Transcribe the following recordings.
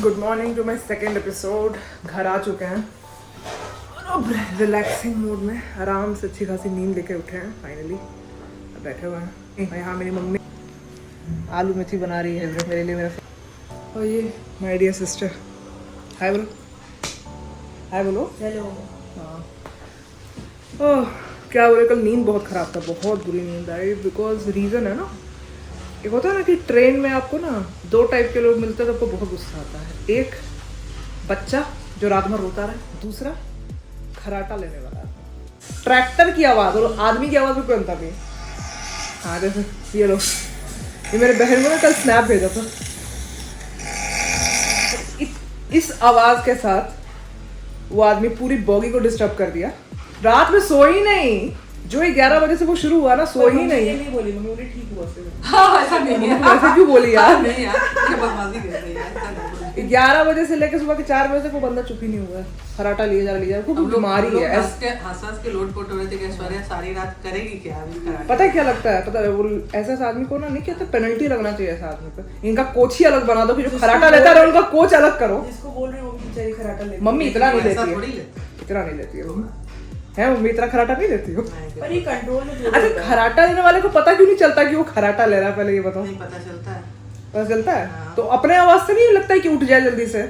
Good morning to my second episode. घर आ चुके हैं अब रिलैक्सिंग मूड में, आराम से अच्छी खासी नींद लेके उठे हैं फाइनली। अब बैठे हुए हैं। यहाँ मेरी मम्मी आलू मेथी बना रही है मेरे लिए, मेरा। और ये माय डियर सिस्टर। हाय बोलो, हाय बोलो। हेलो। हाँ, ओह क्या बोले, कल नींद बहुत ख़राब था, बहुत बुरी नींद आई। बिकॉज रीज़न है ना, एक होता है ना कि ट्रेन में आपको ना दो टाइप के लोग मिलते हैं तो आपको बहुत गुस्सा आता है। एक बच्चा जो रात भर रोता रहे, दूसरा खराटा लेने वाला। ट्रैक्टर की आवाज़ और आदमी की आवाज़ में कोई अंतर नहीं। हाँ जैसे ये लो, ये मेरे बहन को ना कल स्नैप भेजा था, इस आवाज़ के साथ वो आदमी पूरी बॉगी को डिस्टर्ब कर दिया। रात में सो ही नहीं, जो 11 बजे से वो शुरू हुआ ना, सो ही नहीं बोली। मम्मी बोली ठीक हुआ से। हाँ, ऐसा नहीं है। ऐसे क्यों बोली यार? नहीं यार, ये बकवासी कर रही है। 11 बजे से लेकर सुबह के 4 बजे तक वो बंदा चुप ही नहीं हुआ है। खराटा लिए जा रहा है, खूब बीमारी है। हंस के लोट पोट हो रहे थे कि ऐश्वर्या सारी रात करेगी क्या अभी खराटा। पता है क्या लगता है, पता है वो ऐसे आदमी को ना नहीं कहते, पेनल्टी लगना चाहिए ऐसा आदमी पे। इनका कोच ही अलग बना दो कि जो खराटा लेता है उनका कोच अलग करो। जिसको बोल रही हो बेचारी खराटा ले। मम्मी इतना नहीं लेती है, इतना नहीं लेती है है मम्मी, इतना खराटा नहीं देती हो। पर ये कंट्रोल में। अच्छा, खराटा लेने वाले को पता क्यों नहीं चलता कि वो खराटा ले रहा है? पहले ये बताओ। नहीं पता चलता है। पता चलता है तो अपने आवाज से नहीं लगता है कि उठ जाए जल्दी से।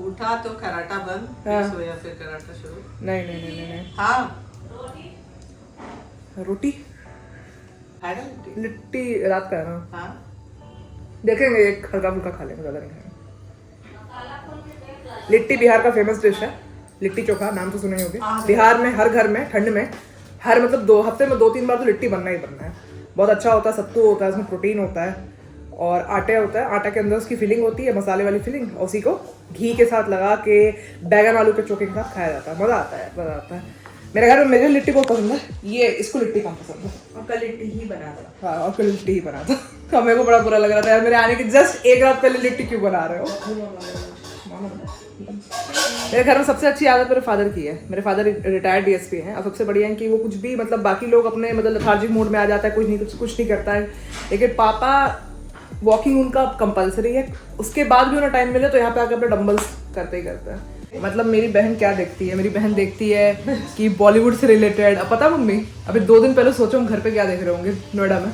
उठा तो खराटा बंद, फिर सोया फिर खराटा शुरू। नहीं नहीं नहीं नहीं। हाँ, रोटी खाएगा लिट्टी। लिट्टी रात का है ना। हाँ, देखेंगे, एक हल्का फुल्का खा लेंगे, ज्यादा नहीं खाएंगे। लिट्टी बिहार का फेमस डिश है, लिट्टी चोखा, नाम तो सुने ही होंगे। बिहार में हर घर में ठंड में हर मतलब 2 हफ्ते में 2-3 बार तो लिट्टी बनना ही बनना है। बहुत अच्छा होता है, सत्तू होता है, उसमें प्रोटीन होता है और आटे होता है। आटा के अंदर उसकी फिलिंग होती है, मसाले वाली फिलिंग, और उसी को घी के साथ लगा के बैगन आलू के चोखे के साथ खाया जाता है। मज़ा आता है, मज़ा आता है। मेरे घर में मेरे लिट्टी बहुत पसंद है, ये इसको लिट्टी कम पसंद है। और कल लिट्टी ही बना था। हाँ, और कल लिट्टी ही बना था। मेरे को बड़ा बुरा लग रहा था यार, मेरे आने के जस्ट 1 रात पहले लिट्टी क्यों बना रहे हो। मेरे घर में सबसे अच्छी आदत मेरे फादर की है। मेरे फादर रिटायर्ड डीएसपी हैं और सबसे बढ़िया है कि वो कुछ भी मतलब बाकी लोग अपने मतलब लेथार्जिक मूड में आ जाता है, कुछ नहीं करता है, लेकिन पापा वॉकिंग उनका कंपलसरी है। उसके बाद भी उन्हें टाइम मिले तो यहाँ पे आकर अपने डंबल्स करते ही करते हैं। मतलब मेरी बहन क्या देखती है, मेरी बहन देखती है कि बॉलीवुड से रिलेटेड। अब पता मम्मी, अभी 2 दिन पहले सोचो हम घर पे क्या देख रहे होंगे नोएडा में,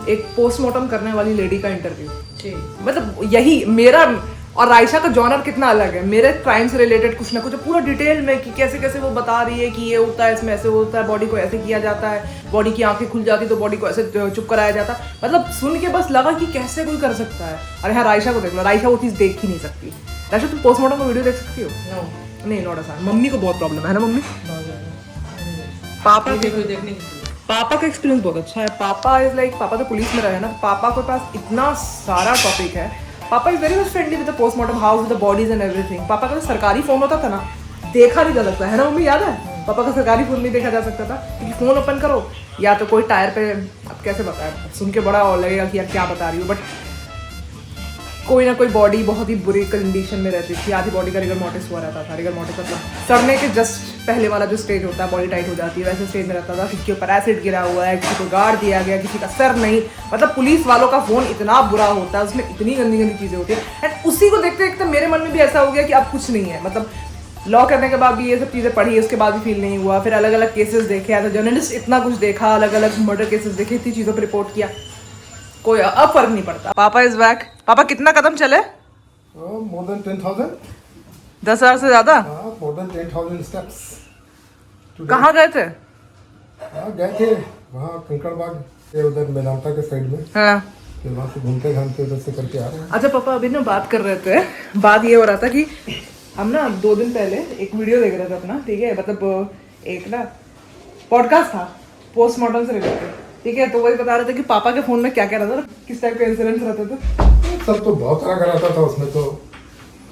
एक पोस्टमार्टम करने वाली लेडी का इंटरव्यू। मतलब यही मेरा और रायशा का जॉनर कितना अलग है। मेरे क्राइम से रिलेटेड कुछ ना कुछ पूरा डिटेल में कि कैसे कैसे वो बता रही है कि ये होता है, इसमें ऐसे होता है, बॉडी को ऐसे किया जाता है, बॉडी की आंखें खुल जाती तो बॉडी को ऐसे चुप कराया जाता। मतलब सुन के बस लगा कि कैसे कोई कर सकता है। और यहाँ रायशा को देख लो, रायशा वो चीज़ देख ही नहीं सकती। रायशा तुम पोस्टमार्टम का वीडियो देख सकती हो? नहीं, नॉट आसान। मम्मी को बहुत प्रॉब्लम है ना मम्मी। पापा का एक्सपीरियंस बहुत अच्छा है। पापा इज लाइक, पापा तो पुलिस में रहे ना, पापा के पास इतना सारा टॉपिक है। पापा is very much friendly with the postmortem house, with the bodies and everything. पापा का जो सरकारी फोन होता था ना, देखा नहीं जा सकता है ना मम्मी, याद है? पापा का सरकारी फोन नहीं देखा जा सकता था क्योंकि फोन ओपन करो या तो कोई टायर पे, अब कैसे बताया, सुन के बड़ा लगेगा कि यार क्या बता रही हो, बट कोई ना कोई बॉडी बहुत ही बुरी कंडीशन में रहती थी। आधी बॉडी का रिगर मोर्टिस हुआ रहता था। रिगर मोर्टिस मतलब सड़ने के जस्ट पहले वाला जो स्टेज होता है, बॉडी टाइट हो जाती है, वैसे स्टेज में रहता था। किसी के ऊपर एसिड गिरा हुआ है, किसी को गाड़ दिया गया, किसी का सर नहीं। मतलब पुलिस वालों का फोन इतना बुरा होता है, उसमें इतनी गंदी गंदी चीज़ें होती है। एंड उसी को देखते देखते मेरे मन में भी ऐसा हो गया कि अब कुछ नहीं है। मतलब लॉ करने के बाद भी ये सब चीज़ें पढ़ी, उसके बाद भी फील नहीं हुआ। फिर अलग अलग केसेस देखे, एज अ जर्नलिस्ट इतना कुछ देखा, अलग अलग मर्डर केसेस देखे, इतनी चीज़ों पर रिपोर्ट किया, कोई अब फर्क नहीं पड़ता। पापा इज बैक। पापा कितना कदम चले? More than 10,000? 10,000 से ज्यादा? More than 10,000 steps. कहाँ गए थे? गए थे वहाँ कंकड़ बाग, उधर मेदांता के साइड में। हाँ। फिर वहाँ से घूमते घामते उधर से करके आ रहे हैं। अच्छा पापा, अभी ना बात कर रहे थे, बात ये हो रहा था कि हम ना 2 दिन पहले एक वीडियो देख रहे थे अपना, ठीक है, मतलब एक ना पॉडकास्ट था पोस्टमार्टम से रिलेटेड, ठीक है। तो वही बता रहे थे कि पापा के फोन में क्या क्या रहता था, किस टाइप के इंसिडेंट्स रहते थे। सब तो बहुत तरह का रहता था उसमें, तो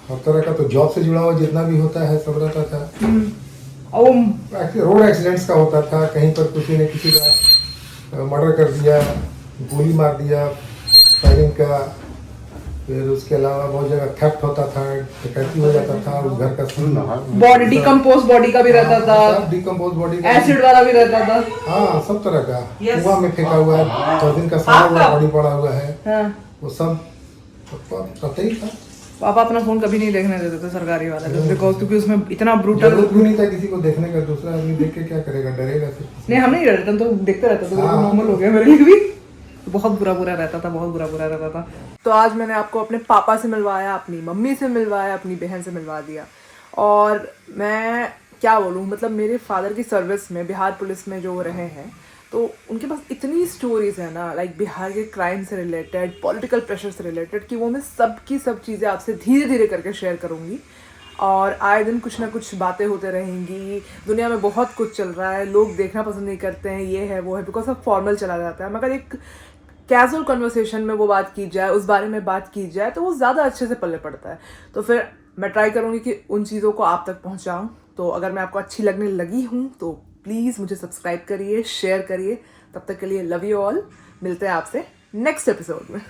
हर तरह का, तो जॉब से जुड़ा हुआ जितना भी होता है सब रहता था। और रोड एक्सीडेंट्स का होता था, कहीं पर किसी ने किसी का मर्डर कर दिया, गोली मार दिया, फायरिंग का। फिर उसके अलावा बहुत जगह थेफ्ट होता था, डकैती हो जाता था उस घर का। बॉडी डिकम्पोज बॉडी का भी रहता था, डिकम्पोज बॉडी का, एसिड वाला भी रहता था। हाँ, सब तरह का। कुआं में फेंका हुआ है, 4 दिन का सारा हुआ बॉडी पड़ा हुआ है। हाँ। वो सब तो कतई था, पापा अपना फोन कभी नहीं देखने देते थे सरकारी वाला, बिकॉज क्योंकि उसमें इतना ब्रूटल। जरूरत भी नहीं था किसी को देखने का, दूसरा आदमी देख के क्या करेगा, डरेगा सिर्फ। नहीं हम नहीं डरते, हम तो देखते रहते थे, हाँ। नॉर्मल हो गया मेरे लिए भी। तो बहुत बुरा रहता था, बहुत बुरा रहता था। तो आज मैंने आपको अपने पापा से मिलवाया, अपनी मम्मी से मिलवाया, अपनी बहन से मिलवा दिया। और मैं क्या बोलूँ, मतलब मेरे फादर की सर्विस में, बिहार पुलिस में जो रहे हैं, तो उनके पास इतनी स्टोरीज है ना, लाइक बिहार के क्राइम से रिलेटेड, पॉलिटिकल प्रेशर से रिलेटेड, कि वो मैं सब चीज़ें आपसे धीरे धीरे करके शेयर करूँगी। और आए दिन कुछ ना कुछ बातें होते रहेंगी। दुनिया में बहुत कुछ चल रहा है, लोग देखना पसंद नहीं करते हैं, ये है वो है, बिकॉज सब फॉर्मल चला जाता है। मगर एक कैजुअल कन्वर्सेशन में वो बात की जाए, उस बारे में बात की जाए, तो वो ज़्यादा अच्छे से पल्ले पड़ता है। तो फिर मैं ट्राई करूँगी कि उन चीज़ों को आप तक पहुँचाऊँ। तो अगर मैं आपको अच्छी लगने लगी हूँ तो प्लीज़ मुझे सब्सक्राइब करिए, शेयर करिए। तब तक के लिए लव यू ऑल। मिलते हैं आपसे नेक्स्ट एपिसोड में।